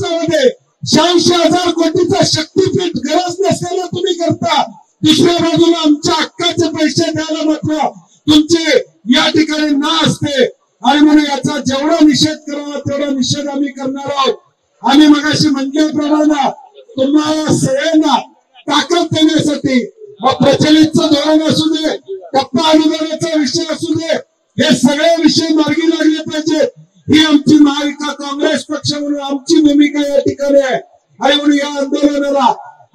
महाराष्ट्रामध्ये 86,000 कोटीचा शक्तीपीठ गरज नसताना तुम्ही करता, दुसऱ्या बाजूला आमच्या हक्काचे पैसे द्यायला मात्र तुमचे या ठिकाणी ना असते। आणि म्हणून याचा जेवढा निषेध करावा तेवढा निषेध आम्ही करणार आहोत। आम्ही मगाशी म्हटल्याप्रमाणे तुम्हाला सगळ्यांना ताकद देण्यासाठी मग प्रचलितचं धोरण असू दे, टप्पा अनुदानाचा विषय असू दे, हे सगळे विषय मार्गी लागले पाहिजेत, ही आमची महाविकास काँग्रेस पक्ष म्हणून आमची भूमिका या ठिकाणी आहे। आणि म्हणून या आंदोलनाला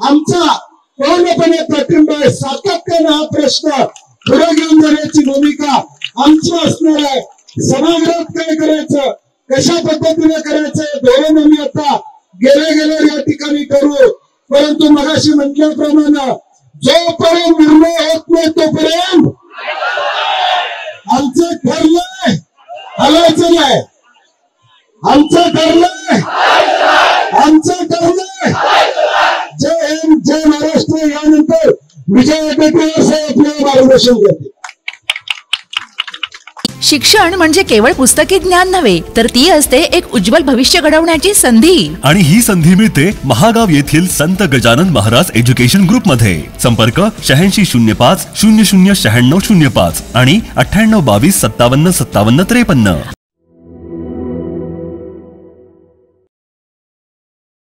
आमचा पूर्णपणे पाठिंबा आहे। सातत्याने हा प्रश्न पुढे घेऊन जाण्याची भूमिका आमची असणार आहे। सभागृहात काय करायचं, कशा पद्धतीने करायचं धोरण आम्ही आता गेल्या या ठिकाणी करू। परंतु मगाशी म्हटल्याप्रमाणे जोपर्यंत निर्णय होत नाही तोपर्यंत आमचं ठरलंय हलायचं नाही, आमचं ठरलंय, आमचं ठरलंय। जय हिंद, जय महाराष्ट्र। यानंतर विजय वडेट्टीवार साहेब आपल्याला मार्गदर्शन करतील। शिक्षण म्हणजे केवळ पुस्तकी ज्ञान नव्हे, तर ती असते एक उज्ज्वल भविष्य घडवण्याची संधी। आणि ही संधी मिळते महागाव येथील संत गजानन महाराज एज्युकेशन ग्रुप मध्ये। संपर्क 8605 009605 आणि 9822 575753।